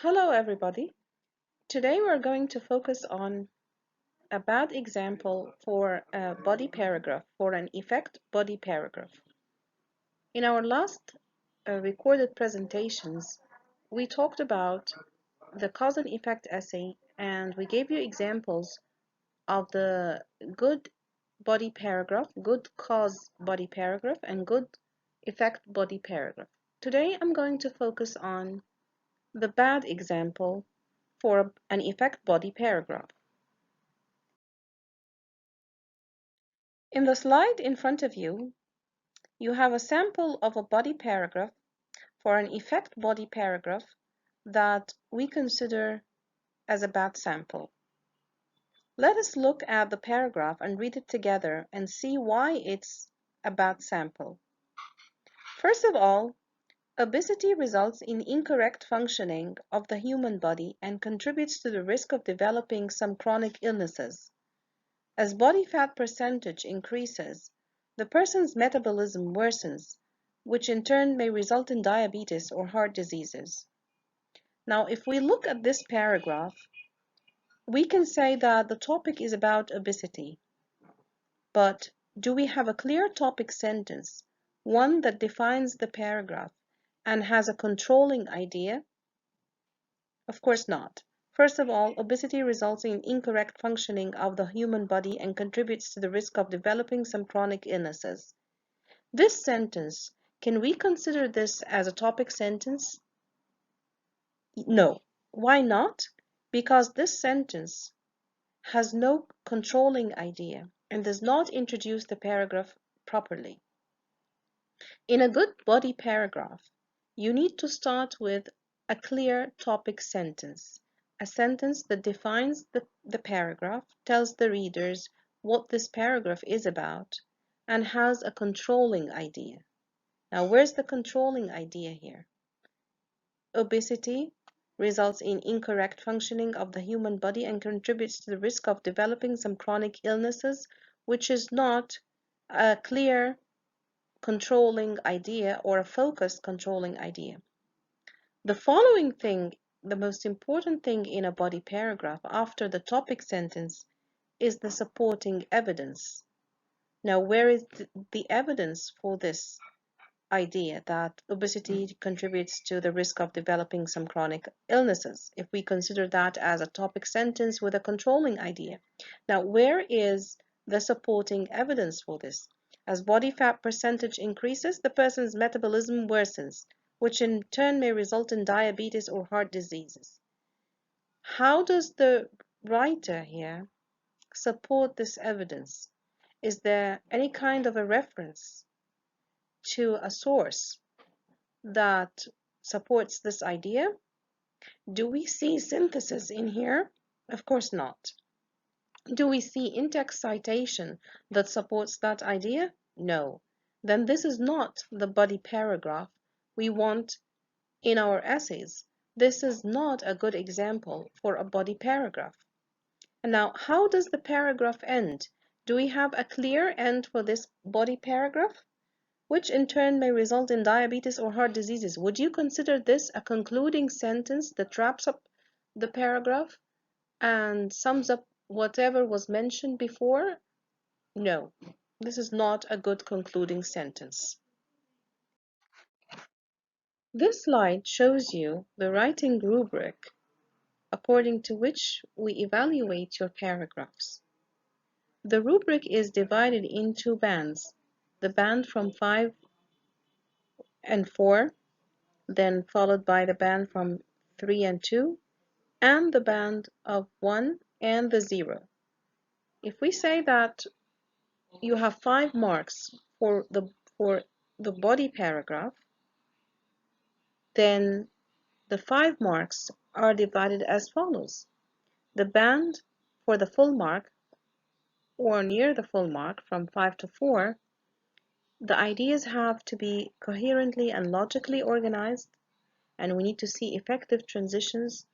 Hello, everybody. Today we're going to focus on a bad example for a body paragraph, for an effect body paragraph. In our last recorded presentations, we talked about the cause and effect essay and we gave you examples of the good body paragraph, good cause body paragraph, and good effect body paragraph. Today I'm going to focus on the bad example for an effect body paragraph. In the slide in front of you, you have a sample of a body paragraph for an effect body paragraph that we consider as a bad sample. Let us look at the paragraph and read it together and see why it's a bad sample. First of all, obesity results in incorrect functioning of the human body and contributes to the risk of developing some chronic illnesses. As body fat percentage increases, the person's metabolism worsens, which in turn may result in diabetes or heart diseases. Now, if we look at this paragraph, we can say that the topic is about obesity. But do we have a clear topic sentence, one that defines the paragraph and has a controlling idea? Of course not. First of all, obesity results in incorrect functioning of the human body and contributes to the risk of developing some chronic illnesses. This sentence, can we consider this as a topic sentence? No. Why not? Because this sentence has no controlling idea and does not introduce the paragraph properly. In a good body paragraph, you need to start with a clear topic sentence, a sentence that defines the paragraph, tells the readers what this paragraph is about, and has a controlling idea. Now, where's the controlling idea here? Obesity results in incorrect functioning of the human body and contributes to the risk of developing some chronic illnesses, which is not a clear controlling idea or a focused controlling idea. The following thing, the most important thing in a body paragraph after the topic sentence, is the supporting evidence. Now, where is the evidence for this idea that obesity contributes to the risk of developing some chronic illnesses, if we consider that as a topic sentence with a controlling idea? Now, where is the supporting evidence for this? As body fat percentage increases, the person's metabolism worsens, which in turn may result in diabetes or heart diseases. How does the writer here support this evidence? Is there any kind of a reference to a source that supports this idea? Do we see synthesis in here? Of course not. Do we see in-text citation that supports that idea? No. Then this is not the body paragraph we want in our essays. This is not a good example for a body paragraph. And now, how does the paragraph end? Do we have a clear end for this body paragraph, which in turn may result in diabetes or heart diseases? Would you consider this a concluding sentence that wraps up the paragraph and sums up whatever was mentioned before? No, this is not a good concluding sentence. This slide shows you the writing rubric according to which we evaluate your paragraphs. The rubric is divided in two bands, the band from 5 and 4, then followed by the band from 3 and 2, and the band of 1 and the 0. If we say that you have 5 marks for the body paragraph, then the 5 marks are divided as follows. The band for the full mark or near the full mark from 5 to 4, the ideas have to be coherently and logically organized, and we need to see effective transitions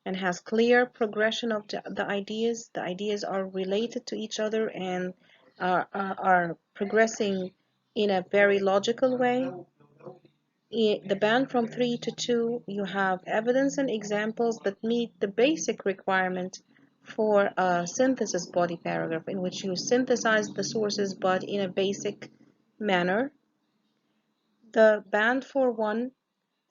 and has clear progression of the ideas. The ideas are related to each other and are progressing in a very logical way. The band from 3 to 2, you have evidence and examples that meet the basic requirement for a synthesis body paragraph, in which you synthesize the sources but in a basic manner. The band for 1,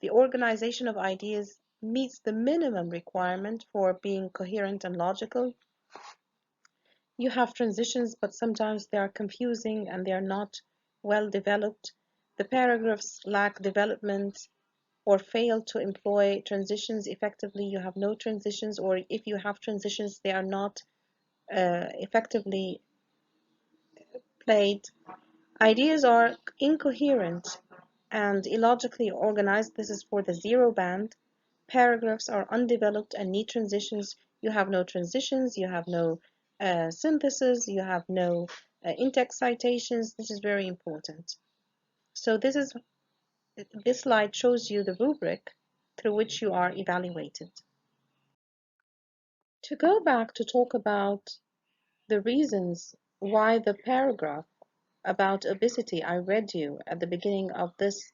the organization of ideas, meets the minimum requirement for being coherent and logical. You have transitions, but sometimes they are confusing and they are not well developed. The paragraphs lack development or fail to employ transitions effectively. You have no transitions, or if you have transitions, they are not effectively played. Ideas are incoherent and illogically organized. This is for the 0 band. Paragraphs are undeveloped and need transitions. You have no transitions, you have no synthesis, you have no in-text citations. This is very important. So this slide shows you the rubric through which you are evaluated. To go back to talk about the reasons why the paragraph about obesity I read you at the beginning of this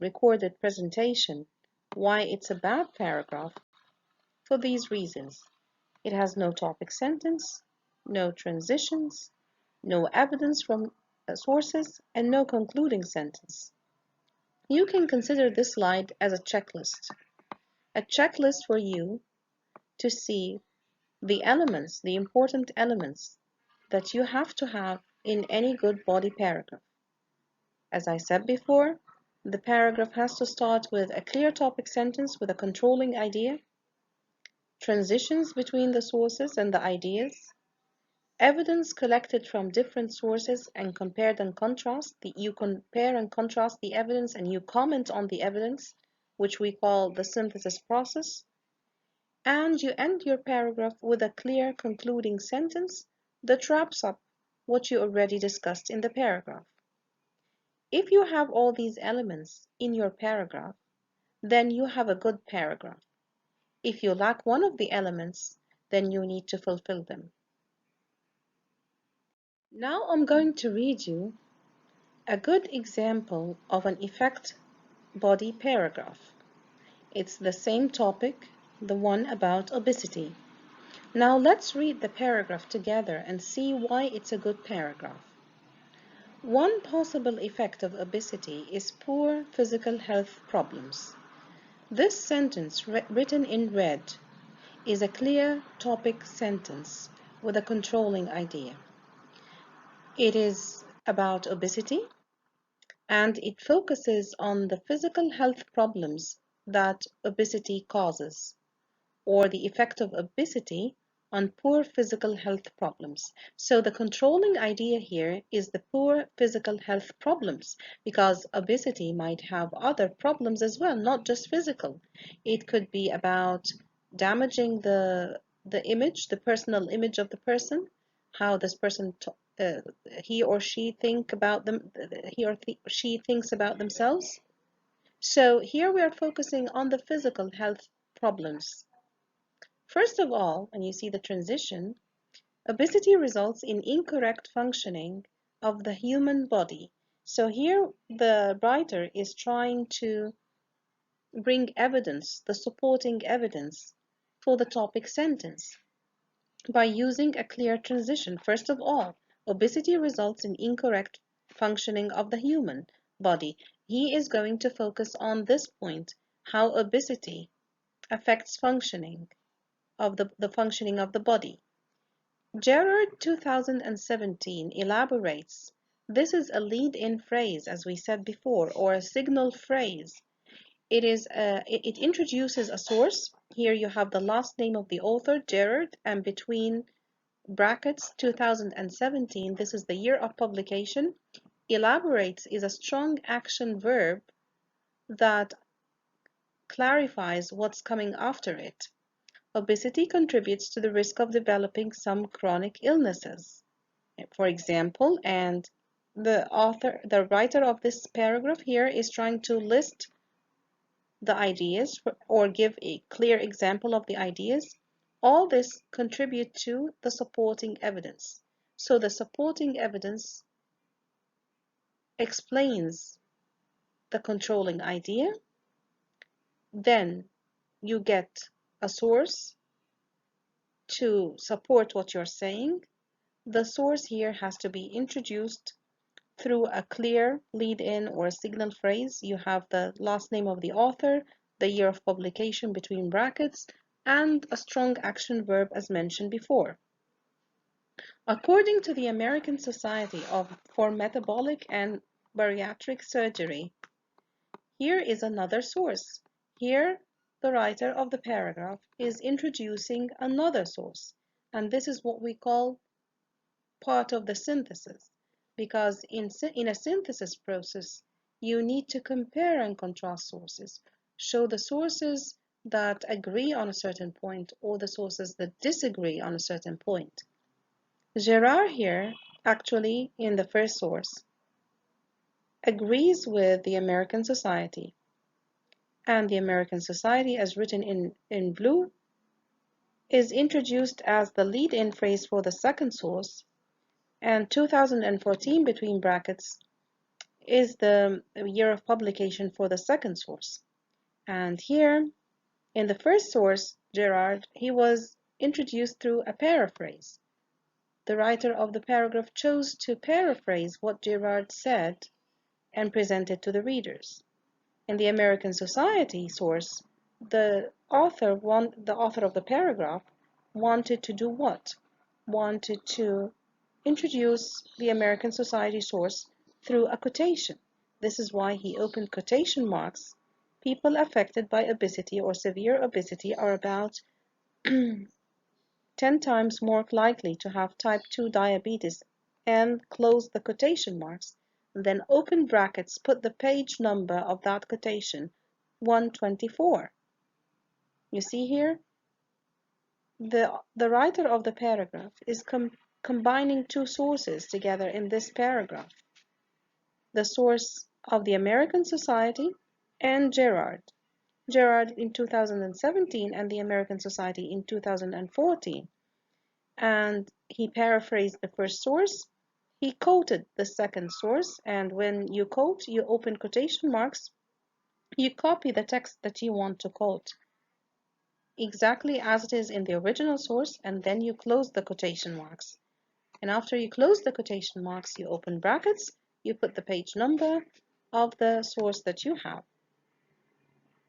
recorded presentation, why it's a bad paragraph, for these reasons. It has no topic sentence, no transitions, no evidence from sources, and no concluding sentence. You can consider this slide as a checklist for you to see the elements, the important elements that you have to have in any good body paragraph. As I said before, the paragraph has to start with a clear topic sentence with a controlling idea, transitions between the sources and the ideas, evidence collected from different sources and compared and contrast. You compare and contrast the evidence and you comment on the evidence, which we call the synthesis process. And you end your paragraph with a clear concluding sentence that wraps up what you already discussed in the paragraph. If you have all these elements in your paragraph, then you have a good paragraph. If you lack one of the elements, then you need to fulfill them. Now I'm going to read you a good example of an effect body paragraph. It's the same topic, the one about obesity. Now let's read the paragraph together and see why it's a good paragraph. One possible effect of obesity is poor physical health problems. This sentence, written in red, is a clear topic sentence with a controlling idea. It is about obesity, and it focuses on the physical health problems that obesity causes, or the effect of obesity on poor physical health problems. So the controlling idea here is the poor physical health problems, because obesity might have other problems as well, not just physical. It could be about damaging the image, the personal image of the person, how this person he or she think about them, he or she thinks about themselves. So here we are focusing on the physical health problems. First of all, and you see the transition, obesity results in incorrect functioning of the human body. So here the writer is trying to bring evidence, the supporting evidence for the topic sentence by using a clear transition. First of all, obesity results in incorrect functioning of the human body. He is going to focus on this point, how obesity affects functioning of the functioning of the body. Gerard 2017 elaborates. This is a lead-in phrase, as we said before, or a signal phrase. It introduces a source. Here you have the last name of the author, Gerard, and between brackets 2017, this is the year of publication. Elaborates is a strong action verb that clarifies what's coming after it. Obesity contributes to the risk of developing some chronic illnesses. For example, and the writer of this paragraph here is trying to list the ideas or give a clear example of the ideas. All this contribute to the supporting evidence. So the supporting evidence explains the controlling idea. Then you get a source to support what you're saying. The source here has to be introduced through a clear lead-in or a signal phrase. You have the last name of the author, the year of publication between brackets, and a strong action verb as mentioned before. According to the American Society for Metabolic and Bariatric Surgery, here is another source. Here, the writer of the paragraph is introducing another source, and this is what we call part of the synthesis, because in a synthesis process, you need to compare and contrast sources, show the sources that agree on a certain point or the sources that disagree on a certain point. Gerard here, actually, in the first source, agrees with the American Society, and the American Society, as written in blue, is introduced as the lead-in phrase for the second source, and 2014 between brackets is the year of publication for the second source. And here, in the first source, Gerard, he was introduced through a paraphrase. The writer of the paragraph chose to paraphrase what Gerard said and present it to the readers. In the American Society source, the author of the paragraph wanted to do what? Wanted to introduce the American Society source through a quotation. This is why he opened quotation marks. People affected by obesity or severe obesity are about 10 times more likely to have type 2 diabetes, and close the quotation marks. Then open brackets, put the page number of that quotation, 124. You see here, the writer of the paragraph is combining two sources together in this paragraph. The source of the American Society and Gerard. Gerard in 2017 and the American Society in 2014. And he paraphrased the first source. He quoted the second source, and when you quote, you open quotation marks. You copy the text that you want to quote exactly as it is in the original source, and then you close the quotation marks. And after you close the quotation marks, you open brackets, you put the page number of the source that you have.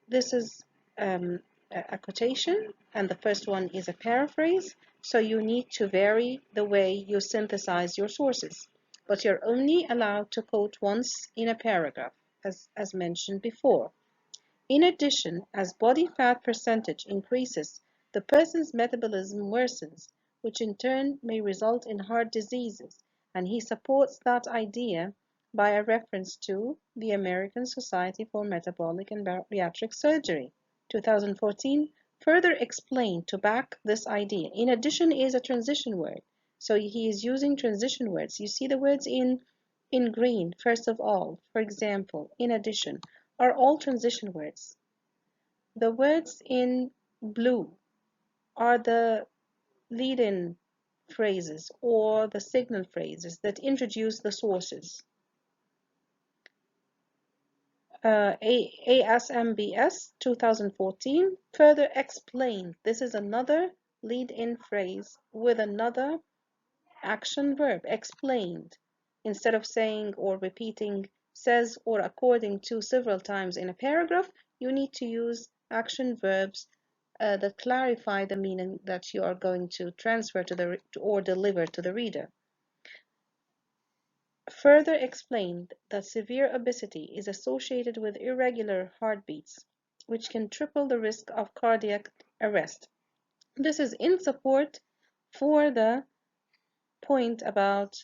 This is a quotation, and the first one is a paraphrase, so you need to vary the way you synthesize your sources. But you're only allowed to quote once in a paragraph, as mentioned before. In addition, as body fat percentage increases, the person's metabolism worsens, which in turn may result in heart diseases, and he supports that idea by a reference to the American Society for Metabolic and Bariatric Surgery, 2014, further explained to back this idea. In addition is a transition word, so he is using transition words. You see the words in green, first of all, for example, in addition, are all transition words. The words in blue are the lead-in phrases or the signal phrases that introduce the sources. ASMBS 2014 further explained. This is another lead-in phrase with another action verb, explained. Instead of saying or repeating says or according to several times in a paragraph, you need to use action verbs that clarify the meaning that you are going to transfer to or deliver to the reader. Further explained that severe obesity is associated with irregular heartbeats, which can triple the risk of cardiac arrest. This is in support for the point about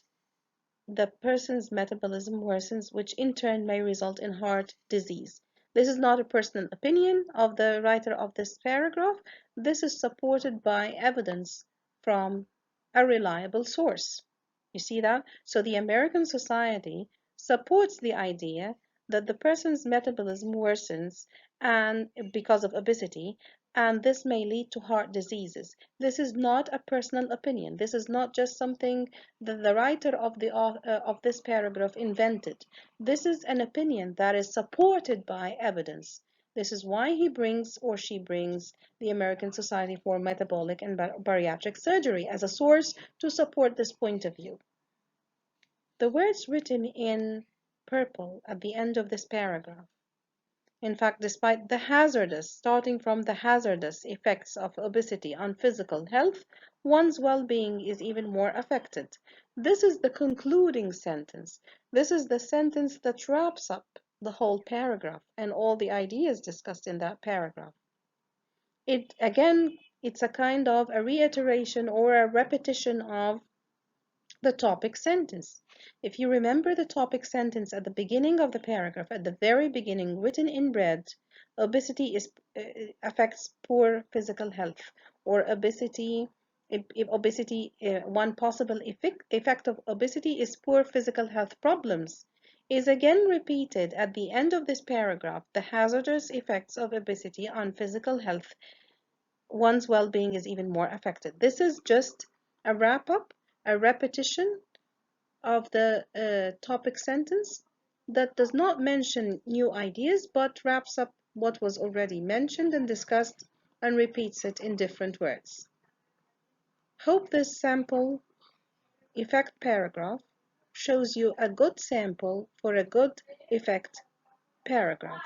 the person's metabolism worsens, which in turn may result in heart disease. This is not a personal opinion of the writer of this paragraph. This is supported by evidence from a reliable source. You see that? So the American Society supports the idea that the person's metabolism worsens and because of obesity, and this may lead to heart diseases. This is not a personal opinion. This is not just something that the writer of of this paragraph invented. This is an opinion that is supported by evidence. This is why he brings or she brings the American Society for Metabolic and Bariatric Surgery as a source to support this point of view. The words written in purple at the end of this paragraph, in fact, despite starting from the hazardous effects of obesity on physical health, one's well-being is even more affected. This is the concluding sentence. This is the sentence that wraps up the whole paragraph and all the ideas discussed in that paragraph. It's a kind of a reiteration or a repetition of the topic sentence. If you remember the topic sentence at the beginning of the paragraph, at the very beginning, written in red, obesity affects poor physical health, or obesity, if obesity, one possible effect of obesity is poor physical health problems, is again repeated at the end of this paragraph. The hazardous effects of obesity on physical health, one's well-being is even more affected. This is just a wrap-up, a repetition of the topic sentence that does not mention new ideas but wraps up what was already mentioned and discussed and repeats it in different words. Hope this sample effect paragraph shows you a good sample for a good effect paragraph.